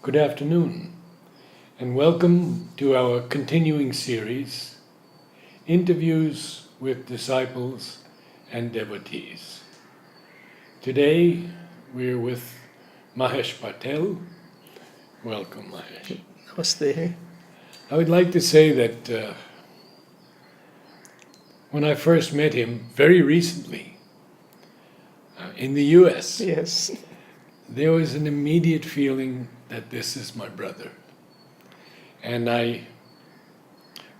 Good afternoon, and welcome to our continuing series, Interviews with Disciples and Devotees. Today, we're with Mahesh Patel. Welcome, Mahesh. Namaste. I would like to say that when I first met him very recently in the US, Yes. there was an immediate feeling that this is my brother. And I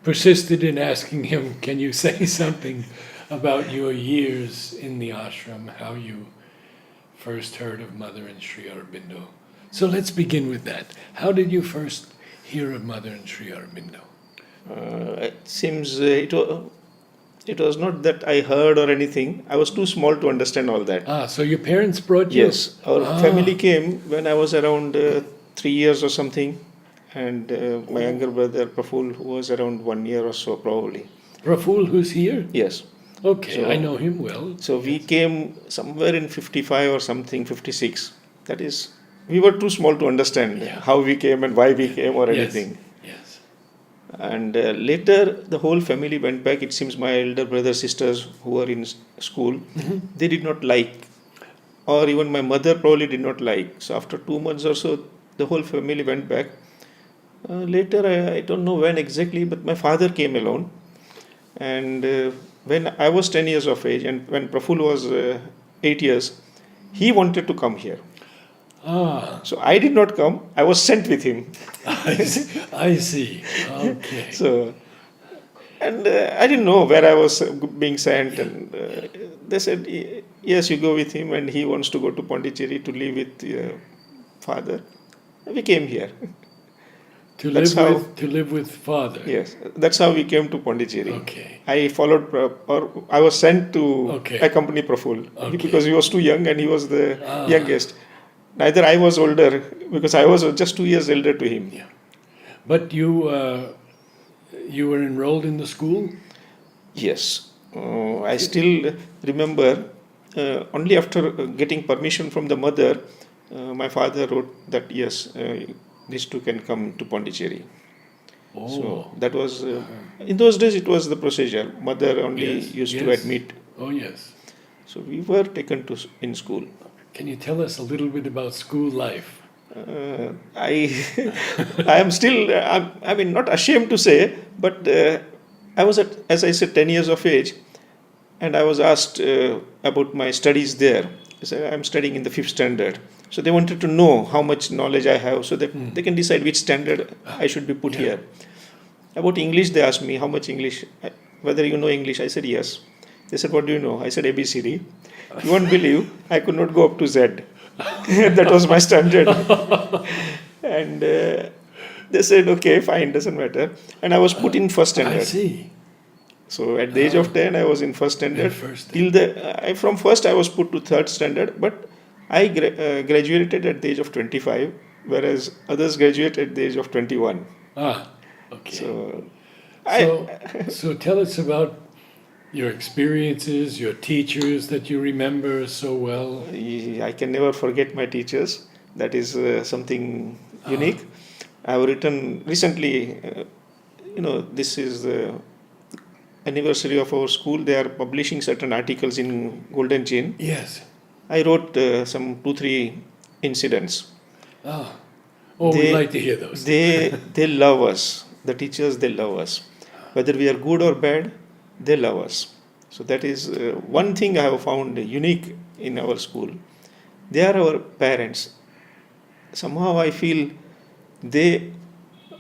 persisted in asking him, can you say something about your years in the ashram, how you first heard of Mother and Sri Aurobindo? So let's begin with that. How did you first hear of Mother and Sri Aurobindo? It seems it was not that I heard or anything. I was too small to understand all that. So your parents brought you? Yes. Our family came when I was around 3 years or something. And my younger brother, Praful, who was around 1 year or so probably. Praful, who's here? Yes. Okay, So- I know him well. So we came somewhere in 55 or something, 56. That is, we were too small to understand how we came and why we came or anything. Yes. And later, the whole family went back. It seems my elder brothers, sisters who were in school, they did not like, or even my mother probably did not like. So after 2 months or so, the whole family went back. Later, I don't know when exactly, but my father came alone. And when I was 10 years of age, and when Praful was 8 years, he wanted to come here. So I did not come. I was sent with him. I see. Okay. So, and I didn't know where I was being sent, and they said, yes, you go with him, and he wants to go to Pondicherry to live with your father. We came here. To That's live with father. Yes, that's how we came to Pondicherry. Okay. I followed, or I was sent to Okay. accompany Praful Okay. because he was too young and he was the youngest. Neither I was older because I was just 2 years elder to him. Yeah. But you were enrolled in the school? Yes, I still remember only after getting permission from the mother, my father wrote that yes, these two can come to Pondicherry. Oh. So that was, in those days it was the procedure. Mother only Yes, used to yes. admit. Oh, yes. So we were taken to in school. Can you tell us a little bit about school life? I I am still, I mean, not ashamed to say, but I was at, as I said, 10 years of age, and I was asked about my studies there. I said, I'm studying in the 5th standard. So they wanted to know how much knowledge I have so that they can decide which standard I should be put here. About English, they asked me how much English, whether you know English. I said yes. They said, what do you know? I said ABCD. You won't believe, I could not go up to Z. That was my standard. And they said, okay, fine, doesn't matter. And I was put in first standard. I see. So at the age of 10, I was in first standard. first Till from first, I was put to third standard, but I graduated at the age of 25, whereas others graduate at the age of 21. Okay. So, So tell us about your experiences, your teachers that you remember so well. I can never forget my teachers. That is something unique. I have written recently, this is the anniversary of our school. They are publishing certain articles in Golden Chain. Yes. I wrote some 2-3 incidents. We'd like to hear those. They love us. The teachers, they love us. Whether we are good or bad, they love us. So that is one thing I have found unique in our school. They are our parents. Somehow I feel they,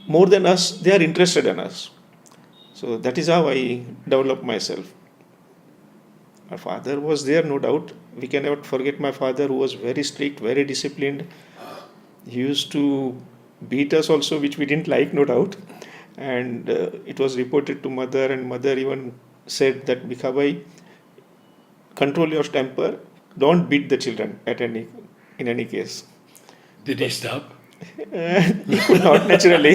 more than us, they are interested in us. So that is how I developed myself. My father was there, no doubt. We cannot forget my father, who was very strict, very disciplined. He used to beat us also, which we didn't like, no doubt. And it was reported to mother, and mother even said that, Bikhabai, control your temper, don't beat the children in any case. Did he stop? He could not, naturally.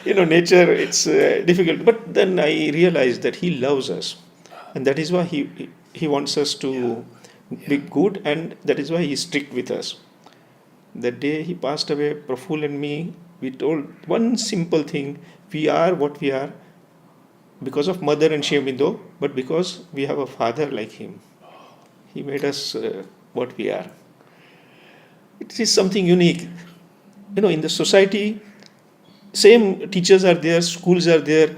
Nature, it's difficult. But then I realized that he loves us. And that is why he wants us to be good, and that is why he is strict with us. The day he passed away, Praful and me, we told one simple thing: we are what we are because of mother and Sri Aurobindo, but because we have a father like him. He made us what we are. It is something unique. In the society, same teachers are there, schools are there,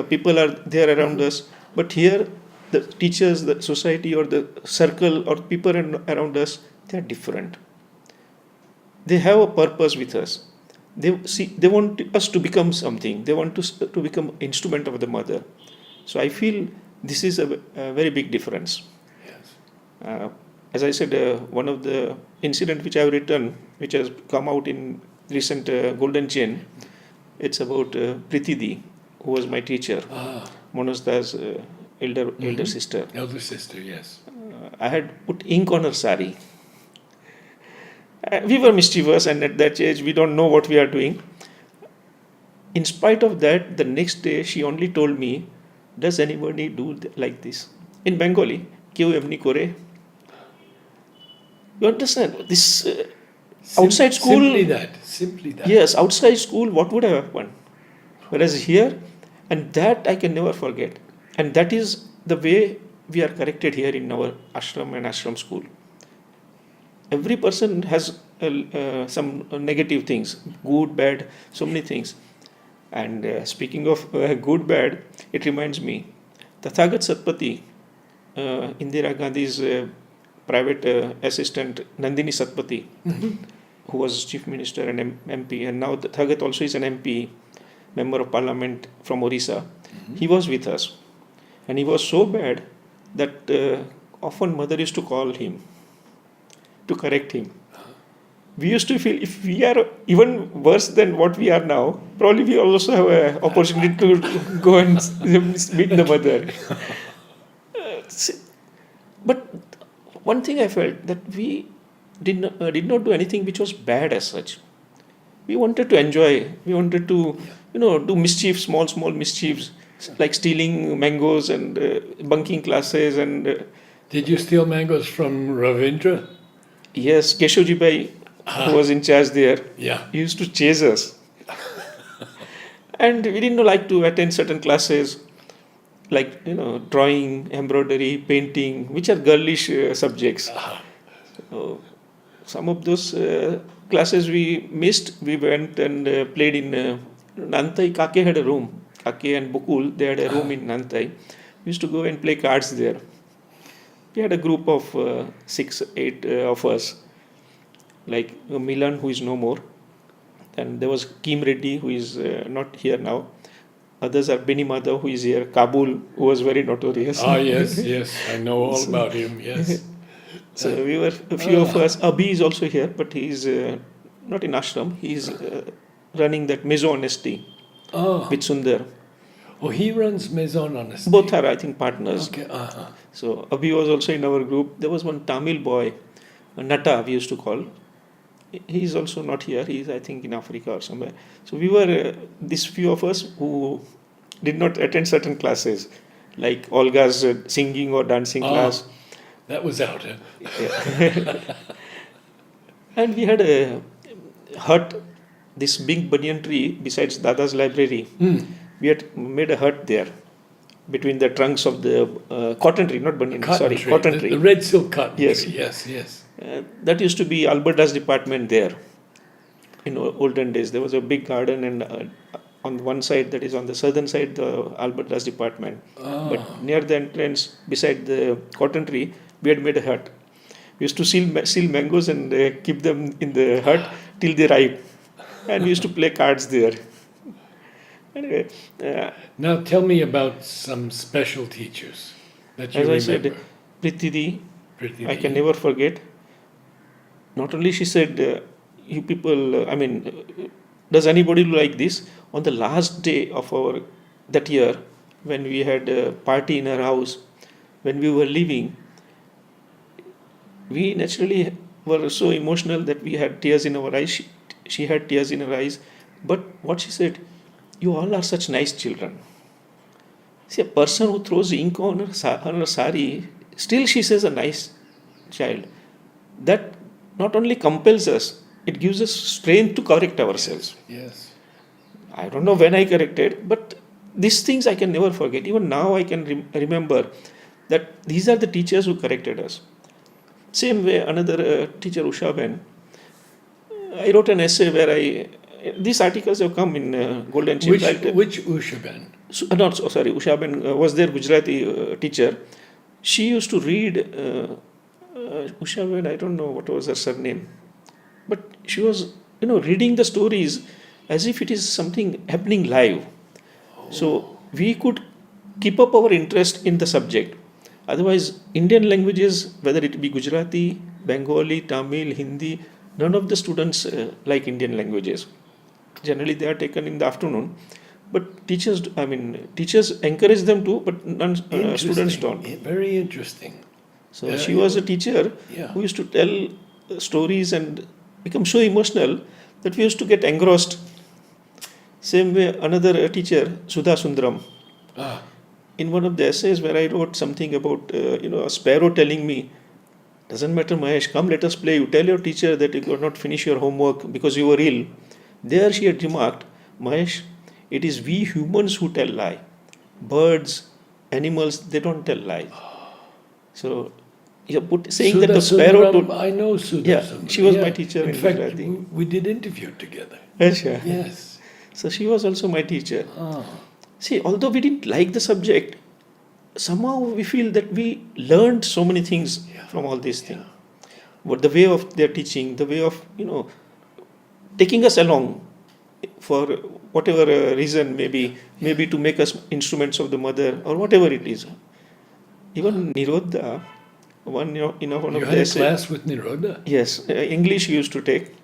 people are there around us, but here the teachers, the society, or the circle, or people around us, they are different. They have a purpose with us. They want us to become something. They want to become instrument of the mother. So I feel this is a very big difference. Yes. As I said, one of the incident which I have written, which has come out in recent Golden Chain, it's about Pritidi, who was my teacher, Manoj Das' elder sister. Elder sister, yes. I had put ink on her sari. We were mischievous, and at that age, we don't know what we are doing. In spite of that, the next day, she only told me, "Does anybody do like this?" In Bengali, "Keu emni kore?" You understand? This outside school. Simply that. Yes, outside school, what would have happened? Whereas here, and that I can never forget. And that is the way we are corrected here in our ashram and ashram school. Every person has some negative things, good, bad, so many things. And speaking of good, bad, it reminds me, Tathagat Satpathy, Indira Gandhi's private assistant, Nandini Satpathy, who was chief minister and MP, and now Tathagat also is an MP, member of parliament from Orissa. He was with us, and he was so bad that often mother used to call him to correct him. We used to feel if we are even worse than what we are now, probably we also have an opportunity to go and meet the mother. But one thing I felt, that we did not do anything which was bad as such. We wanted to enjoy. We wanted to, do mischief, small mischiefs, like stealing mangoes and bunking classes. And Did you steal mangoes from Ravindra? yes, Keshavji Bhai, who was in charge there, Yeah. he used to chase us. And we didn't like to attend certain classes, like drawing, embroidery, painting, which are girlish subjects. So some of those classes we missed. We went and played in Nantai. Kake had a room. Kake and Bukul, they had a room in Nantai. We used to go and play cards there. We had a group of 6, 8 of us, like Milan, who is no more, and there was Kim Reddy, who is not here now. Others are Beni Madhav, who is here, Kabul, who was very notorious. Yes, I know all about him, yes. So we were a few of us. Abhi is also here, but he is not in ashram. He is running that Maison Honesty with Sundar. Oh, he runs Maison Honesty. Both are, I think, partners. Okay, So Abhi was also in our group. There was one Tamil boy, Nata, we used to call. He is also not here. He is, I think, in Africa or somewhere. So we were this few of us who did not attend certain classes, like Olga's singing or dancing class. That was out, huh? Yeah. And we had a hut, this big banyan tree besides Dada's library. We had made a hut there between the trunks of the cotton tree, not banyan, cotton tree. The red silk cotton Yes. tree, yes. That used to be Alberta's department there. In olden days, there was a big garden, and on one side, that is on the southern side, the Alberta's department. But near the entrance, beside the cotton tree, we had made a hut. We used to seal mangoes and keep them in the hut till they ripe. And we used to play cards there. Anyway. Now tell me about some special teachers that you remember. As I said, Pritidi, I can never forget. Not only she said, you people, does anybody like this? On the last day of that year, when we had a party in her house, when we were leaving, we naturally were so emotional that we had tears in our eyes. She had tears in her eyes. But what she said, you all are such nice children. See, a person who throws ink on her sari, still she says a nice child. That not only compels us, it gives us strength to correct ourselves. Yes. I don't know when I corrected, but these things I can never forget. Even now, I can remember that these are the teachers who corrected us. Same way, another teacher, Usha Ben, I wrote an essay where these articles have come in Golden Chimp. Which Ushaben? Not so, sorry, Usha Ben was their Gujarati teacher. She used to read Usha Ben, I don't know what was her surname, but she was, reading the stories as if it is something happening live. So we could keep up our interest in the subject. Otherwise, Indian languages, whether it be Gujarati, Bengali, Tamil, Hindi, none of the students like Indian languages. Generally, they are taken in the afternoon. But teachers encourage them to, but students don't. Very interesting. So she was a teacher who used to tell stories and become so emotional that we used to get engrossed. Same way, another teacher, Sudha Sundaram, in one of the essays where I wrote something about, a sparrow telling me, doesn't matter, Mahesh, come let us play. You tell your teacher that you could not finish your homework because you were ill. There she had remarked, Mahesh, it is we humans who tell lie. Birds, animals, they don't tell lies. So you're saying Sudha that the sparrow Sundaram, I know Sudha Sundaram. She was my teacher. In fact, we did interview together. Yes. So she was also my teacher. See, although we didn't like the subject, somehow we feel that we learned so many things from all these things. But the way of their teaching, the way of, taking us along for whatever reason, maybe to make us instruments of the mother or whatever it is. Even Nirodha, one of you the had a class with Nirodha? Yes, English he used to take.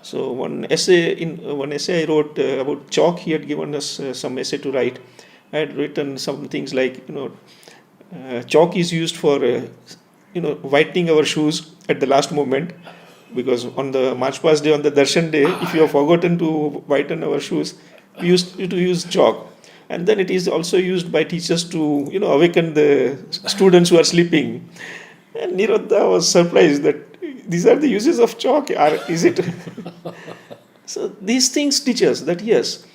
So one essay I wrote about chalk. He had given us some essay to write. I had written some things like chalk is used for whitening our shoes at the last moment, because on the March Past day, on the Darshan day, if you have forgotten to whiten our shoes, we used to use chalk. And then it is also used by teachers to awaken the students who are sleeping. And Nirodha was surprised that these are the uses of chalk. Is it? So these things teach us that yes,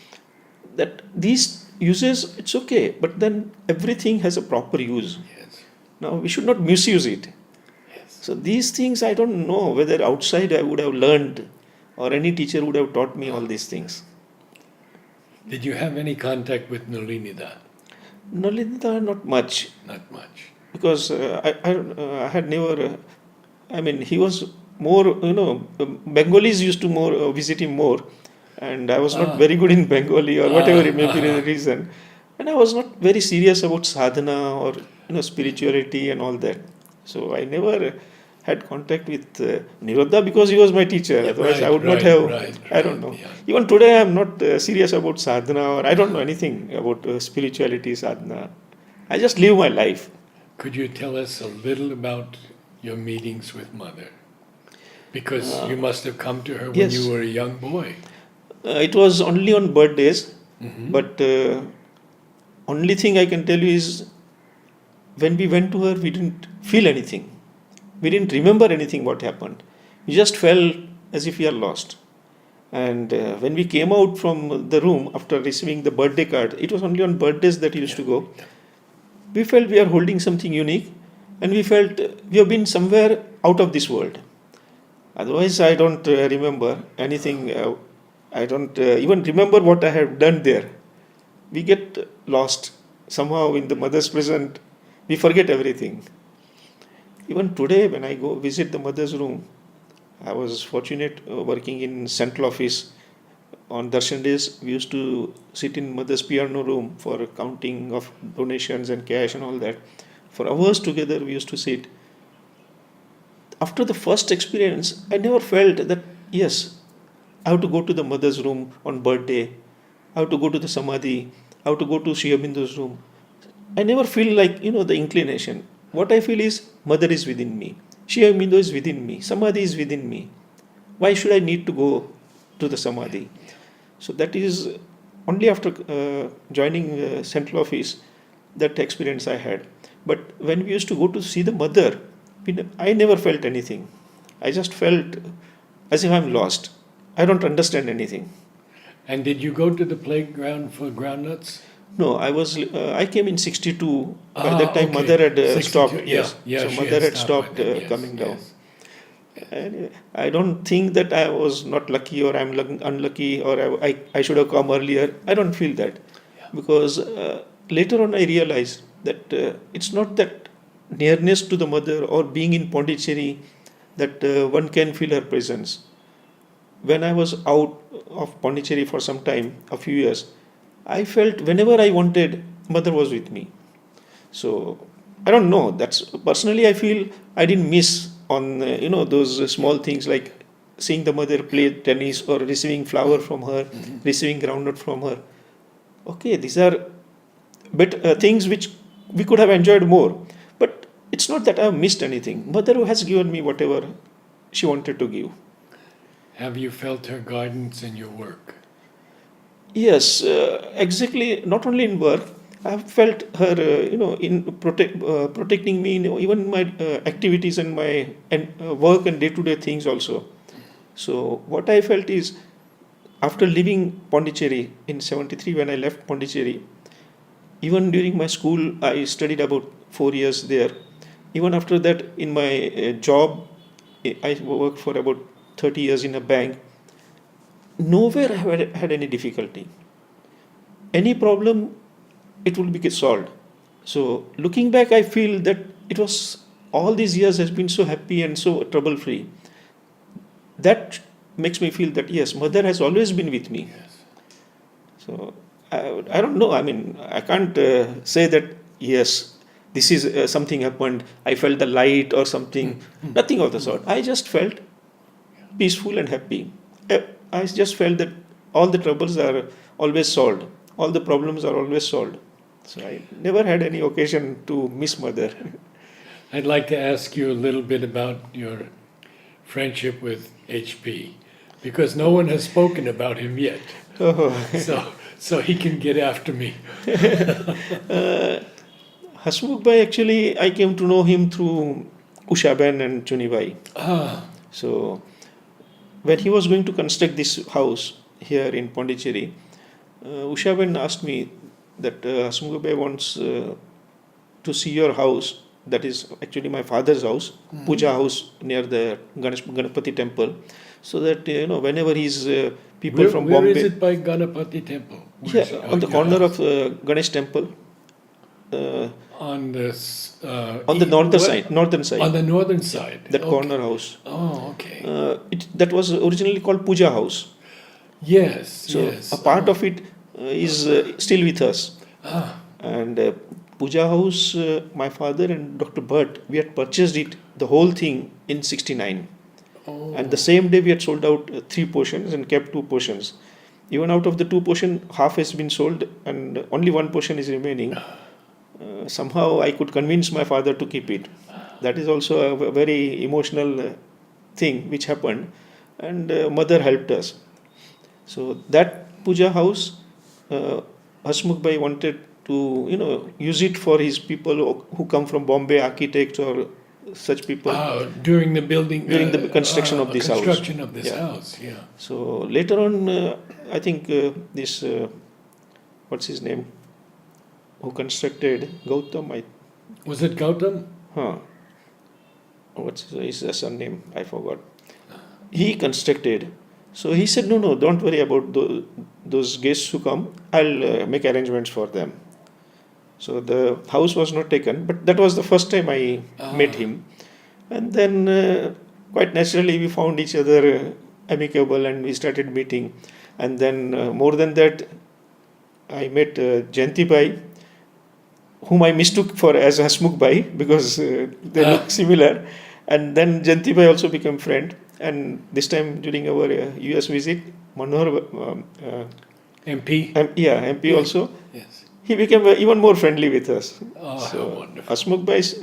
that these uses, it's okay, but then everything has a proper use. Yes. Now we should not misuse it. Yes. So these things I don't know whether outside I would have learned or any teacher would have taught me all these things. Did you have any contact with Nalinida? Nalinida, not much. Not much. Because I had never, he was more, Bengalis used to more visit him more, and I was not very good in Bengali or whatever it may be the reason, and I was not very serious about sadhana or spirituality and all that. So I never had contact with Nirodha because he was my teacher. Otherwise, I would not have. I don't know. Yeah. Even today, I am not serious about sadhana, or I don't know anything about spirituality, sadhana. I just live my life. Could you tell us a little about your meetings with Mother? Because you must have come to her when you were a young boy. It was only on birthdays, but only thing I can tell you is when we went to her, we didn't feel anything. We didn't remember anything what happened. We just felt as if we are lost. And when we came out from the room after receiving the birthday card, it was only on birthdays that we used to go. We felt we are holding something unique, and we felt we have been somewhere out of this world. Otherwise, I don't remember anything. I don't even remember what I have done there. We get lost somehow in the mother's presence. We forget everything. Even today, when I go visit the mother's room, I was fortunate working in central office. On Darshan days, we used to sit in mother's piano room for counting of donations and cash and all that. For hours together, we used to sit. After the first experience, I never felt that, yes, I have to go to the mother's room on birthday. I have to go to the Samadhi. I have to go to Shri Aurobido's room. I never feel like, the inclination. What I feel is, mother is within me. Shri Aurobindo is within me. Samadhi is within me. Why should I need to go to the Samadhi? So that is only after joining central office that experience I had. But when we used to go to see the mother, I never felt anything. I just felt as if I'm lost. I don't understand anything. And did you go to the playground for groundnuts? No, I came in 62. By that time, Okay. mother had 62. stopped. Yeah, Yes. yeah, So she mother had stopped stopped by then. Yes, coming down. yes. And I don't think that I was not lucky or I'm unlucky or I should have come earlier. I don't feel that. Yeah. Because later on I realized that it's not that nearness to the mother or being in Pondicherry that one can feel her presence. When I was out of Pondicherry for some time, a few years, I felt whenever I wanted, mother was with me. So I don't know. That's personally I feel I didn't miss on those small things like seeing the mother play tennis or receiving flower from her, receiving groundnut from her. Okay, these are things which we could have enjoyed more. But it's not that I have missed anything. Mother has given me whatever she wanted to give. Have you felt her guidance in your work? Yes, exactly. Not only in work, I've felt her, in protecting me in even my activities and my work and day-to-day things also. So what I felt is after leaving Pondicherry in '73, when I left Pondicherry, even during my school, I studied about 4 years there. Even after that, in my job, I worked for about 30 years in a bank. Nowhere I have had any difficulty. Any problem, it will be solved. So looking back, I feel that it was all these years has been so happy and so trouble free. That makes me feel that yes, mother has always been with me. Yes. So I don't know. I mean, I can't say that yes, this is something happened. I felt the light or something. Nothing of the sort. I just felt peaceful and happy. I just felt that all the troubles are always solved. All the problems are always solved. So I never had any occasion to miss mother. I'd like to ask you a little bit about your friendship with HP, because no one has spoken about him yet. Oh. So he can get after me. Hasmukh Bhai, actually, I came to know him through Ushaben and Chunibai. Ah, So when he was going to construct this house here in Pondicherry, Ushaben asked me that Hasmukh Bhai wants to see your house. That is actually my father's house, puja house near the Ganapati temple, so that whenever he's people from where Bombay. is it by Ganapati temple? Where Yeah, is it? on the corner of Ganesh temple. On this. On the northern side. On the northern side. That Okay. corner house. Oh, okay. That was originally called Puja House. Yes. So yes. a part of it is still with us. Ah, And Puja House, my father and Dr. Bhatt, we had purchased it, the whole thing, in '69. oh. And the same day we had sold out 3 portions and kept 2 portions. Even out of the 2 portion, half has been sold and only 1 portion is remaining. Somehow I could convince my father to keep it. That is also a very emotional thing which happened, and mother helped us. So that puja house, Hasmukh Bhai wanted to use it for his people who come from Bombay, architects or such people. During the building. During the construction of this house. Construction of this Yeah. house. Yeah. So later on, I think this what's his name, who constructed Gautam, Was it Gautam? what's his surname? I forgot. He constructed. So he said, no, don't worry about those guests who come. I'll make arrangements for them. So the house was not taken, but that was the first time I met him. And then quite naturally we found each other amicable and we started meeting. And then more than that, I met Jayanti Bhai, whom I mistook for as Hasmukh Bhai because they look similar. And then Jayanti Bhai also became friend. And this time during our US visit, Manohar MP? MP also, Yes. he became even more friendly with us. Oh, how So wonderful. Hasmukh Bhai's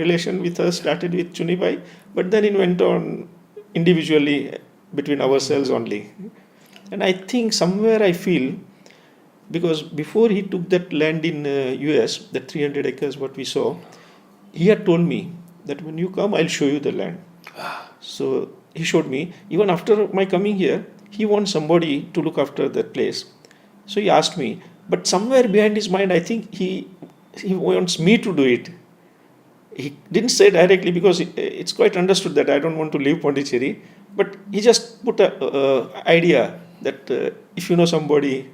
relation with us started with Chuni Bhai, but then it went on individually between ourselves only. And I think somewhere I feel, because before he took that land in US, that 300 acres what we saw, he had told me that when you come, I'll show you the land. So he showed me, even after my coming here, he wants somebody to look after that place. So he asked me, but somewhere behind his mind, I think he wants me to do it. He didn't say directly because it's quite understood that I don't want to leave Pondicherry, but he just put a idea that if you know somebody,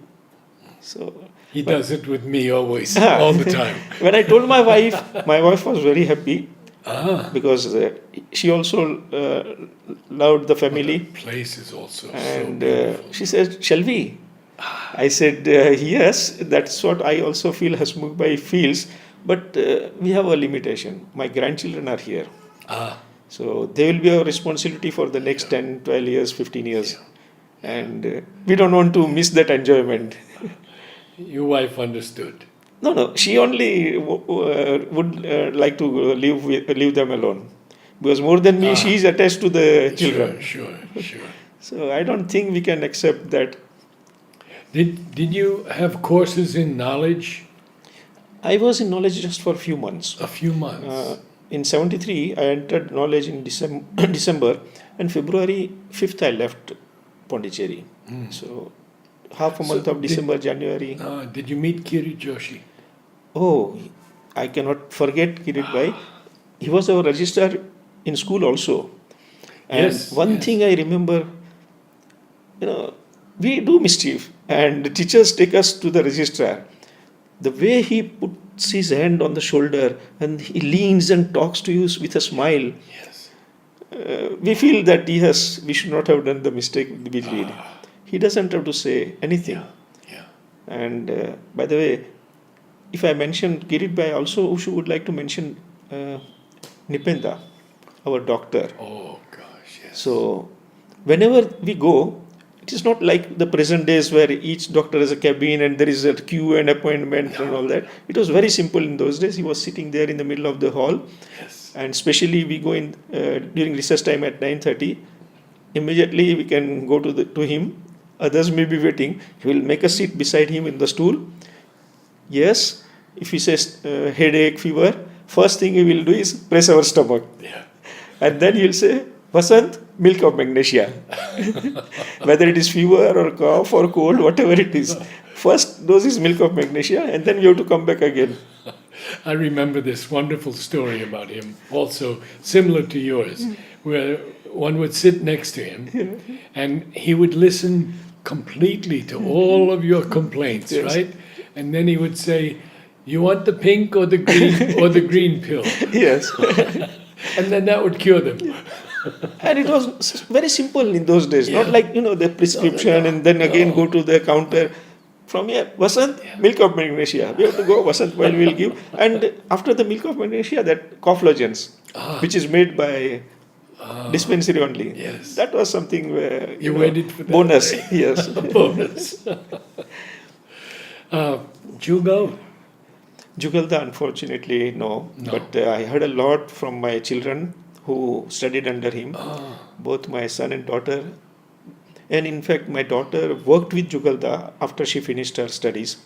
so He does it with me always, Ah. all the time. when I told my wife was very happy Ah, because she also loved the the family, place is also so and beautiful. she said, "Shall we?" I said, "Yes, that's what I also feel Hasmukhbhai feels, but we have a limitation. My grandchildren are here, Ah, so they will be our responsibility for the next 10, 12 years, 15 years, and we don't want to miss that enjoyment." your wife understood. No, no. She only would like to leave them alone, because more than me, she is attached to the children. Sure. So I don't think we can accept that. Did you have courses in knowledge? I was in knowledge just for a few months. A few months. In '73, I entered knowledge in December, and February 5th, I left Pondicherry. So half a So month of did- December, January. Did you meet Kiri Joshi? Oh, I cannot forget Kirit Bhai. He was our registrar in school also. And Yes, one yes. thing I remember, we do mischief, and the teachers take us to the registrar. The way he puts his hand on the shoulder and he leans and talks to you with a smile, Yes. we feel that yes, we should not have done the mistake we did. He doesn't have to say anything. Yeah. And by the way, if I mention Kirit Bhai, also Ushu would like to mention Nipenda, our doctor. Oh gosh, yes. So whenever we go, it is not like the present days where each doctor has a cabin and there is a queue and appointment and all that. It was very simple in those days. He was sitting there in the middle of the hall, Yes. and especially we go in during recess time at 9:30. Immediately we can go to him. Others may be waiting. He will make a seat beside him in the stool. Yes, if he says headache, fever, first thing he will do is press our stomach. Yeah. And then he'll say, Vasant, milk of magnesia. Whether it is fever or cough or cold, whatever it is. First dose is milk of magnesia, and then we have to come back again. I remember this wonderful story about him, also similar to yours, where one would sit next to him and he would listen completely to all of your complaints, Yes. right? And then he would say, "You want the pink or the green or the green pill?" Yes. And then that would cure them. And it was very simple in those days, not Yeah. like, the prescription and then again go to the counter. From here, Vasant, milk of magnesia. We have to go, Vasant, while we'll give. And after the milk of magnesia, that cough lozenges, which is made by dispensary only. Yes. That was something where, You waited for that. bonus. Yes. A bonus. Jugal? Jugalda, unfortunately, no. No. But I heard a lot from my children who studied under him, both my son and daughter. And in fact, my daughter worked with Jugalda after she finished her studies.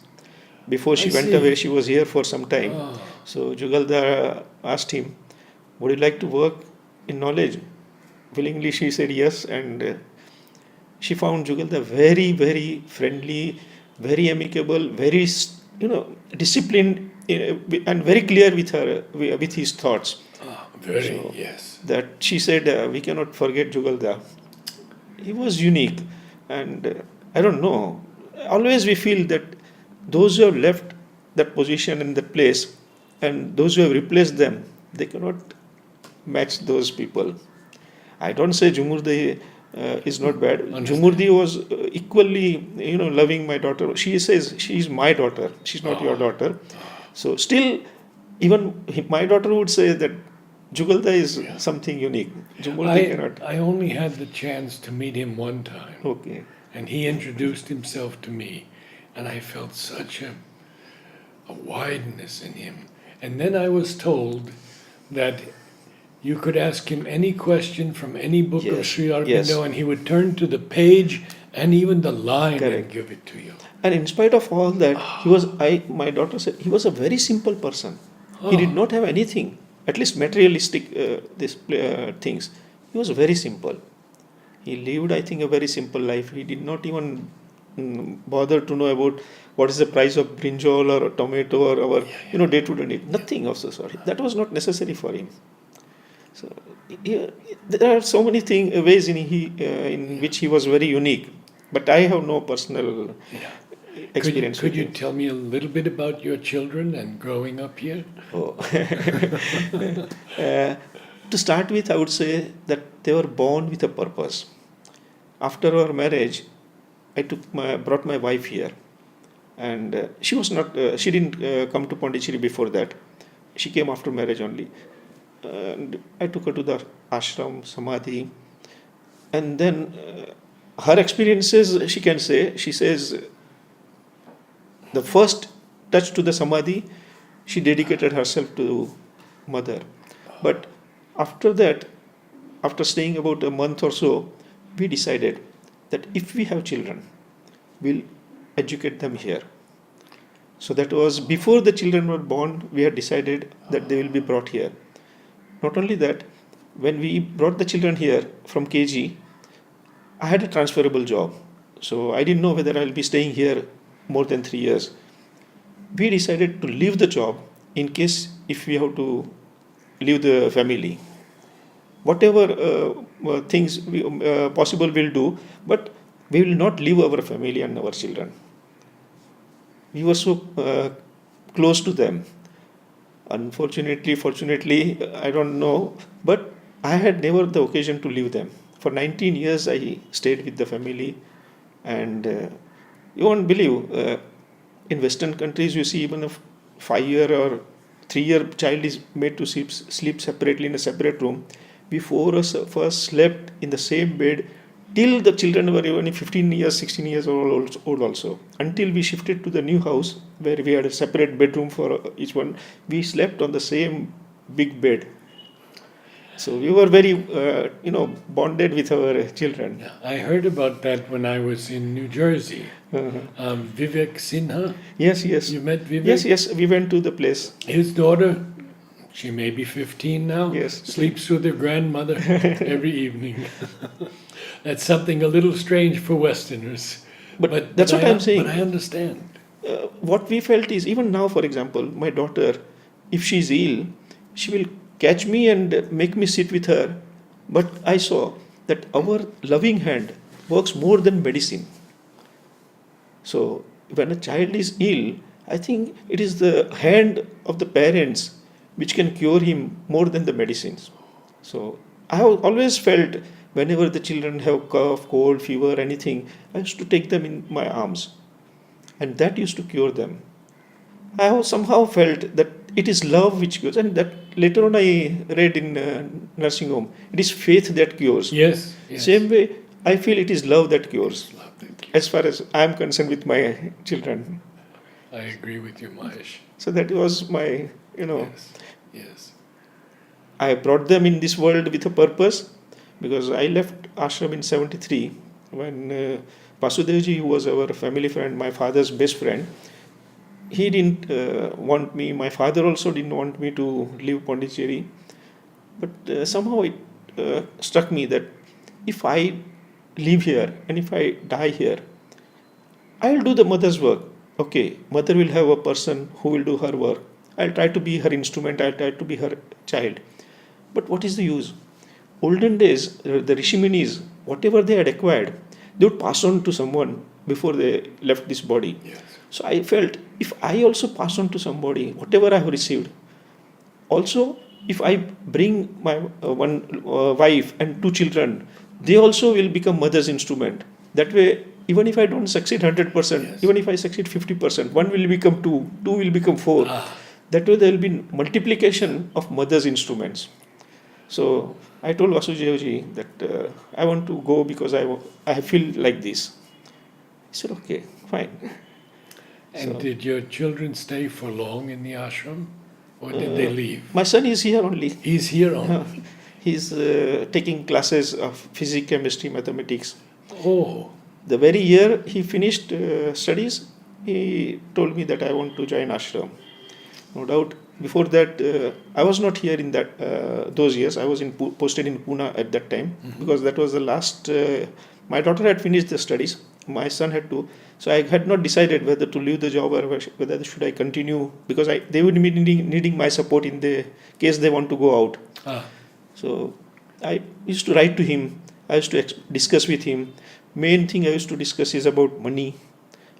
Before she I went see. away, she was here for some time. Ah. So Jugalda asked him, would you like to work in knowledge? Willingly, she said yes. And she found Jugalda very, very friendly, very amicable, very, disciplined, and very clear with his thoughts. Very, So- yes. That she said, we cannot forget Jugalda. He was unique, and I don't know. Always we feel that those who have left that position in that place and those who have replaced them, they cannot match those people. I don't say Jumurdi is not bad. Understand. Jumurdi was equally, loving my daughter. She says she is my daughter. She's not your daughter. So still, even my daughter would say that Jugalda is something unique. Jumurdi cannot. I only had the chance to meet him one time, Okay. and he introduced himself to me, and I felt such a wideness in him. And then I was told that you could ask him any question from any book of Yes, Sri Aurobindo, yes. and he would turn to the page and even the line and Correct. give it to you. And in spite of all that, my daughter said, he was a very simple person. He did not have anything, at least materialistic things. He was very simple. He lived, I think, a very simple life. He did not even bother to know about what is the price of brinjal or a tomato or our day-to-day need. Nothing of the sort. That was not necessary for him. So there are so many ways in which he was very unique. But I have no personal Yeah. experience Could with you him. tell me a little bit about your children and growing up here? Oh. Uh, to start with, I would say that they were born with a purpose. After our marriage, brought my wife here, and she was not. She didn't come to Pondicherry before that. She came after marriage only, and I took her to the ashram, samadhi, and then her experiences. She says the first touch to the samadhi, she dedicated herself to mother. But after that, after staying about a month or so, we decided that if we have children, we'll educate them here. So that was before the children were born, we had decided that they will be brought here. Not only that, when we brought the children here from KG, I had a transferable job. So I didn't know whether I'll be staying here more than 3 years. We decided to leave the job in case if we have to leave the family. Whatever things possible we'll do, but we will not leave our family and our children. We were so close to them. Unfortunately, fortunately, I don't know, but I had never the occasion to leave them. For 19 years, I stayed with the family, and you won't believe, in Western countries, you see even a 5-year or 3-year child is made to sleep separately in a separate room. We four of us first slept in the same bed till the children were even 15 years, 16 years old also. Until we shifted to the new house where we had a separate bedroom for each one, we slept on the same big bed. So we were very, bonded with our children. Yeah, I heard about that when I was in New Jersey. Uh-huh. Vivek Sinha, Yes, yes. you met Vivek? Yes, we went to the place. His daughter, she may be 15 now, Yes. sleeps with her grandmother every evening. That's something a little strange for Westerners. But that's what I'm saying. But I understand. What we felt is, even now, for example, my daughter, if she's ill, she will catch me and make me sit with her. But I saw that our loving hand works more than medicine. So when a child is ill, I think it is the hand of the parents which can cure him more than the medicines. So I have always felt whenever the children have cough, cold, fever, anything, I used to take them in my arms, and that used to cure them. I have somehow felt that it is love which cures, and that later on I read in nursing home, it is faith that cures. Yes, yes. Same way, I feel it is love that cures. Love, thank you. As far as I am concerned with my children. I agree with you, Mahesh. So that was my, Yes, yes. I brought them in this world with a purpose, because I left ashram in 73 when Vasudevji, who was our family friend, my father's best friend, he didn't want me. My father also didn't want me to leave Pondicherry. But somehow it struck me that if I live here and if I die here, I'll do the mother's work. Okay, mother will have a person who will do her work. I'll try to be her instrument, I'll try to be her child. But what is the use? Olden days, the Rishi Munis, whatever they had acquired, they would pass on to someone before they left this body. Yes. So I felt, if I also pass on to somebody whatever I have received, also if I bring my one wife and 2 children, they also will become mother's instrument. That way, even if I don't succeed 100%, Yes. even if I succeed 50%, 1 will become 2, 2 will become 4. Ah, That way there will be multiplication of mother's instruments. So I told Vasudevji that I want to go because I feel like this. He said, okay, fine. and So- did your children stay for long in the ashram? Or did they leave? My son is here only. He's here on. He's taking classes of physics, chemistry, mathematics. Oh, The very year he finished studies, he told me that I want to join ashram. No doubt, Before that, I was not here in that those years. I was posted in Pune at that time because that was the last. My daughter had finished the studies. My son had to. So I had not decided whether to leave the job or whether should I continue because they would be needing my support in the case they want to go out. Ah, So I used to write to him. I used to discuss with him. Main thing I used to discuss is about money,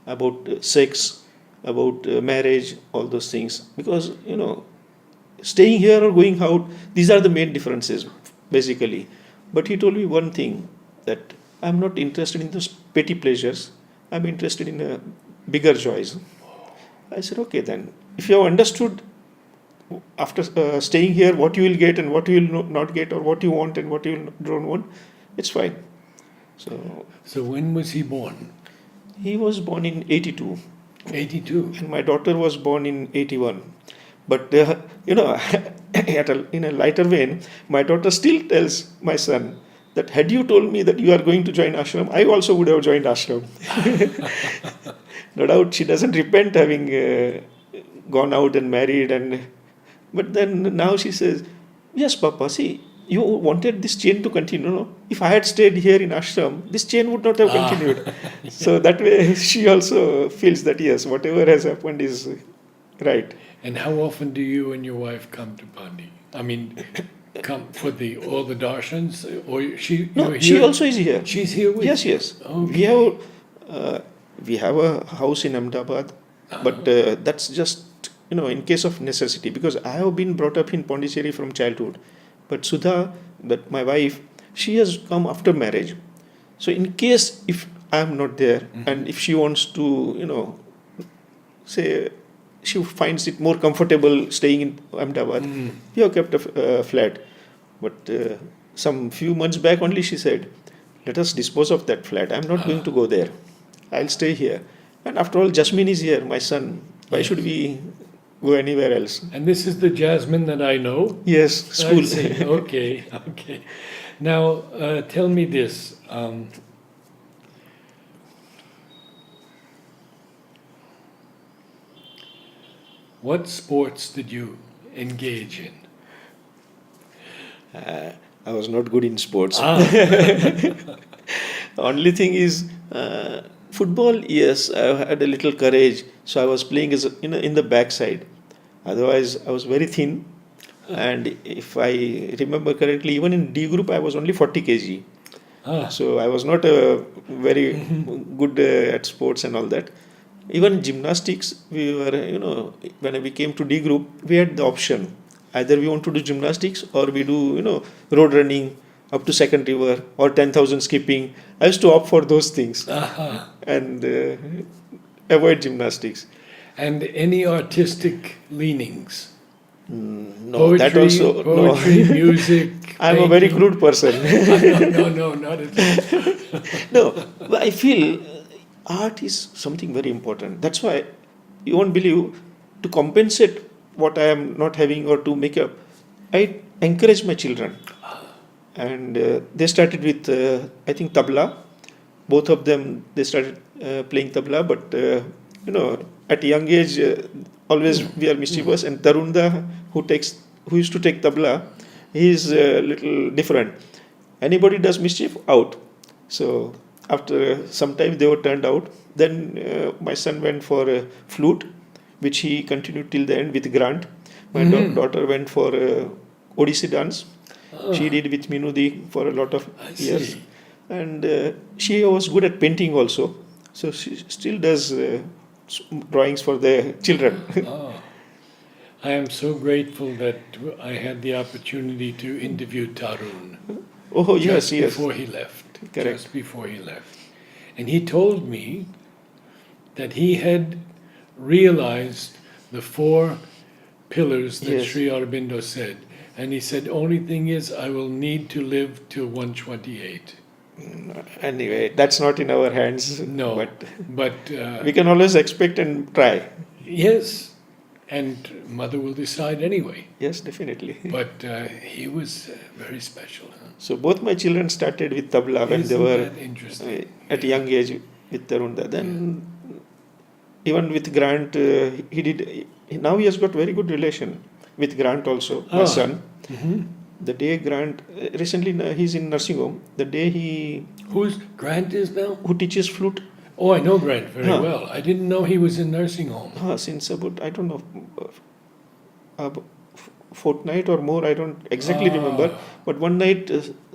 about sex, about marriage, all those things. Because staying here or going out, these are the main differences, basically. But he told me one thing that I'm not interested in those petty pleasures. I'm interested in bigger joys. I said, okay, then if you have understood after staying here what you will get and what you will not get, or what you want and what you don't want, it's fine. So when was he born? He was born in 82 82. and my daughter was born in 81. But in a lighter vein, my daughter still tells my son that had you told me that you are going to join ashram, I also would have joined ashram. No doubt she doesn't repent having gone out and married, but then now she says, yes, Papa, see, you wanted this chain to continue. No? If I had stayed here in ashram, this chain would not have continued. So that way she also feels that yes, whatever has happened is right. And how often do you and your wife come to Pandi? I mean, come for all the darshans, or No, you're she here? also is here. She's here with Yes, you? yes. Okay. We have a house in Ahmedabad, but that's just in case of necessity, because I have been brought up in Pondicherry from childhood. But Sudha, that my wife, she has come after marriage. So in case if I am not there, and if she wants to say she finds it more comfortable staying in Ahmedabad, we have kept a flat. But some few months back only she said, let us dispose of that flat. I'm not going to go there. I'll stay here. And after all, Jasmine is here, my son. Why Yes. should we go anywhere else? And this is the Jasmine that I know? Yes, school. I see. Okay, okay. Now, tell me this. What sports did you engage in? I was not good in sports. Ah, Only thing is, football, yes, I had a little courage. So I was playing as in the backside. Otherwise, I was very thin. And if I remember correctly, even in D group, I was only 40 kg. ah, So I was not very good at sports and all that. Even gymnastics, we were, when we came to D group, we had the option. Either we want to do gymnastics or we do, road running up to second river or 10,000 skipping. I used to opt for those things aha. and avoid gymnastics. And any artistic leanings? No, that Poetry, also, no. poetry, music. I'm a very painting? crude person. No, not at all. No, but I feel art is something very important. That's why you won't believe, to compensate what I am not having or to make up, I encourage my children. And they started with, I think, tabla. Both of them, they started playing tabla, but at a young age, always we are mischievous. And Tarunda, who used to take tabla, he is a little different. Anybody does mischief, out. So after some time, they were turned out. Then my son went for a flute, which he continued till the end with Grant. My daughter went for Odissi dance. She did with Minudi for a lot of I years. see. And she was good at painting also. So she still does drawings for the children. Oh, I am so grateful that I had the opportunity to interview Tarun Oh, yes, just yes. before he left. Correct. Just before he left. And he told me that he had realized the 4 pillars that Yes. Sri Aurobindo said. And he said, only thing is, I will need to live till 128. Anyway, that's not in our hands. No, But but we can always expect and try. yes, and mother will decide anyway. Yes, definitely. But he was very special. Huh? So both my children started with tabla when they Isn't were that interesting? at a young age with Tarunda. Then Even with Grant, he did. Now he has got very good relation with Grant also, my Ah. son. Mhm. The day Grant recently he's in nursing home. The day he Who's Grant is now? who teaches flute Oh, I know Grant very Huh. well. I didn't know he was in nursing home. since about I don't know fortnight or more. I don't exactly remember. Ah. But one night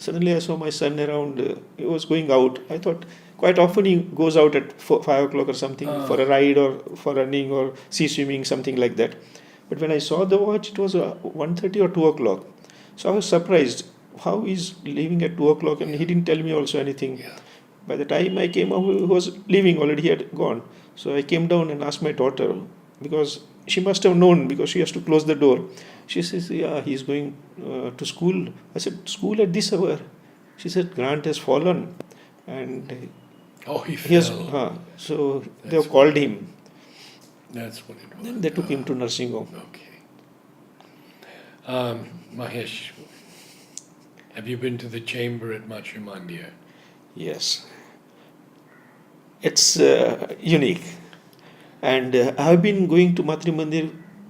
suddenly I saw my son around. He was going out. I thought quite often he goes out at 5 o'clock or something for a ride or for running or sea swimming, something like that. But when I saw the watch, it was 1:30 or 2 o'clock. So I was surprised how he's leaving at 2 o'clock, and he didn't tell me also anything. Yeah. By the time I came up, he was leaving already. He had gone. So I came down and asked my daughter because she must have known because she has to close the door. She says, "Yeah, he's going to school." I said, "School at this hour?" She said, "Grant has fallen, and Oh, he he has." fell. So they That's have called him. That's what it was. Then they took him to nursing home. Okay. Mahesh, have you been to the chamber at Matrimandir? Yes, it's unique, and I've been going to Matri Mandir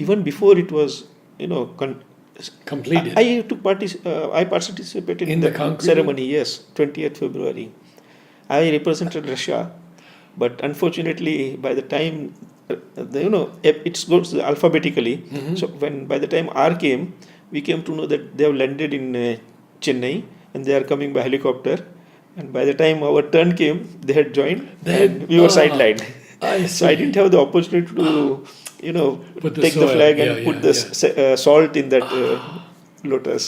even before it was, you know, Completed. I participated In in the the concrete? ceremony. Yes, 20th February. I represented Russia, but unfortunately, by the time it goes alphabetically. Mhm. So by the time R came, we came to know that they have landed in Chennai and they are coming by helicopter. And by the time our turn came, they had joined and we were sidelined. I see. So I didn't have the opportunity to, Put the take the soil. flag Yeah, and yeah, put the salt in that lotus.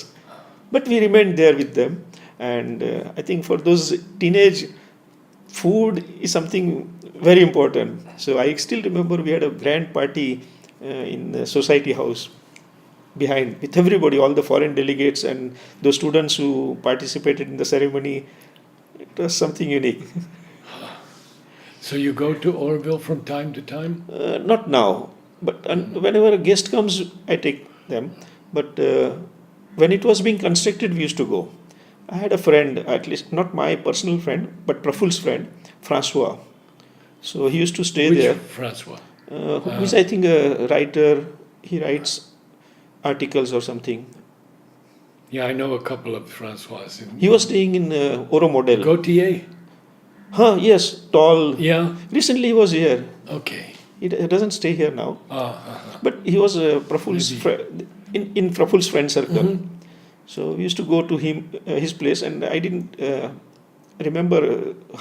But we remained there with them. And I think for those teenage, food is something very important. So I still remember we had a grand party in the society house behind with everybody, all the foreign delegates and those students who participated in the ceremony. It was something unique. So you go to Orville from time to time? Not now, but whenever a guest comes, I take them. But when it was being constructed, we used to go. I had a friend, at least not my personal friend, but Praful's friend, Francois. So he used to stay Which there. Francois? Who is, I think, a writer. He writes articles or something. Yeah, I know a couple of Francois. He was staying in Oro Model. Gautier? Yes, tall. Yeah. Recently he was here. Okay. He doesn't stay here now. Uh-huh. But he was Praful's in Praful's friend circle. Mhm. So we used to go to his place, and I didn't remember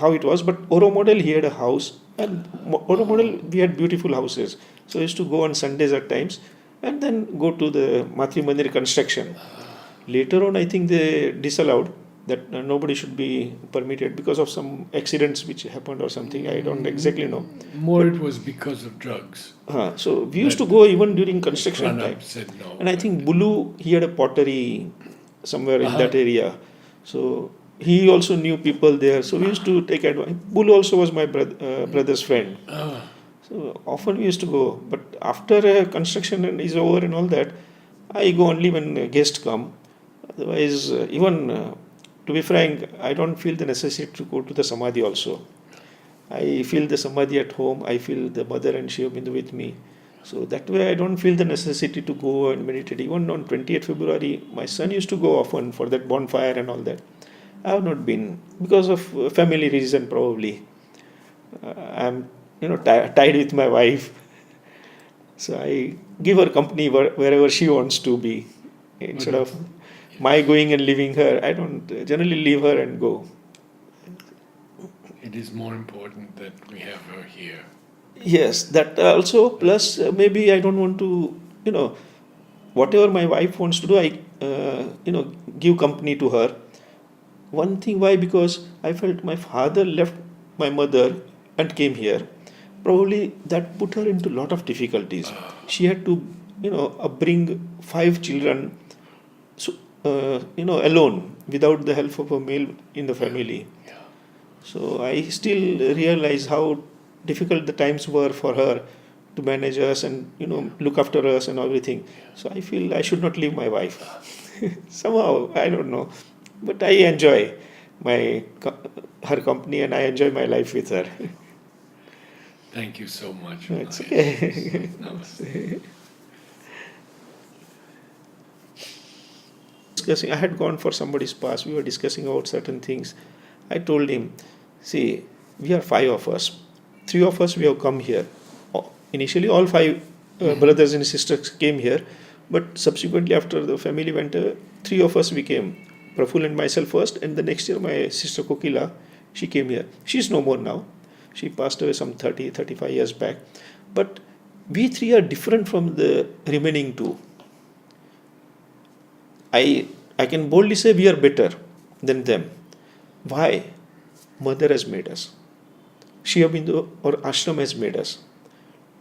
how it was. But Oro Model, he had a house, and Oro Model, we had beautiful houses. So I used to go on Sundays at times, and then go to the Matri Mandir construction. Later on, I think they disallowed that nobody should be permitted because of some accidents which happened or something. I don't exactly know. More it was because of drugs. So we used to go even during construction time. Pranab said no. And I think Bulu, he had a pottery somewhere in that area. So he also knew people there. So we used to take advantage. Bulu also was my brother's friend. Ah, So often we used to go. But after construction is over and all that, I go only when guests come. Otherwise, even to be frank, I don't feel the necessity to go to the Samadhi also. I feel the Samadhi at home. I feel the mother and Shiva Bindu with me. So that way I don't feel the necessity to go and meditate. Even on 20th February, my son used to go often for that bonfire and all that. I have not been because of family reason probably. I'm tied with my wife. So I give her company wherever she wants to be. Instead of my going and leaving her, I don't generally leave her and go. it is more important that we have her here. Yes, that also. Plus, maybe I don't want to, whatever my wife wants to do, I, give company to her. One thing, why? Because I felt my father left my mother and came here. Probably that put her into a lot of difficulties. She had to, bring 5 children, so, alone without the help of a male in the family. Yeah. So I still realize how difficult the times were for her to manage us and look after us and everything. So I feel I should not leave my wife. Somehow I don't know, but I enjoy her company and I enjoy my life with her. Thank you so much. No, it's Mahesh. okay. Namaste. Discussing, I had gone for somebody's pass. We were discussing about certain things. I told him, see, we are five of us. Three of us we have come here. Initially, all five brothers and sisters came here, but subsequently, after the family went, three of us we came. Praful and myself first, and the next year, my sister Kokila, she came here. She's no more now. She passed away some 30, 35 years back. But we three are different from the remaining two. I can boldly say we are better than them. Why? Mother has made us. Shri Aurobindo or ashram has made us.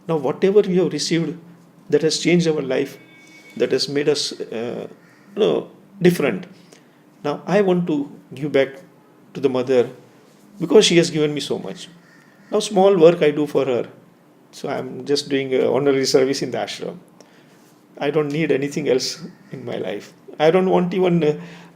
Now, whatever we have received that has changed our life, that has made us different. Now, I want to give back to the mother because she has given me so much. Now, small work I do for her. So, I'm just doing honorary service in the ashram. I don't need anything else in my life. I don't want even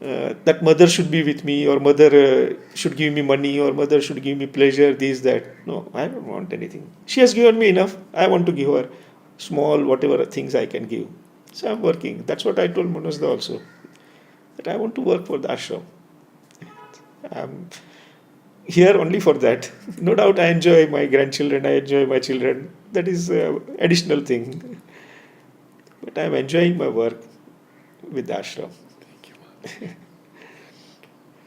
that mother should be with me, or mother should give me money, or mother should give me pleasure, this, that. No, I don't want anything. She has given me enough. I want to give her small, whatever things I can give. So I'm working. That's what I told Manojda also. That I want to work for the ashram. I'm here only for that. No doubt I enjoy my grandchildren, I enjoy my children. That is additional thing. But I'm enjoying my work with the ashram. Thank you, Mahesh.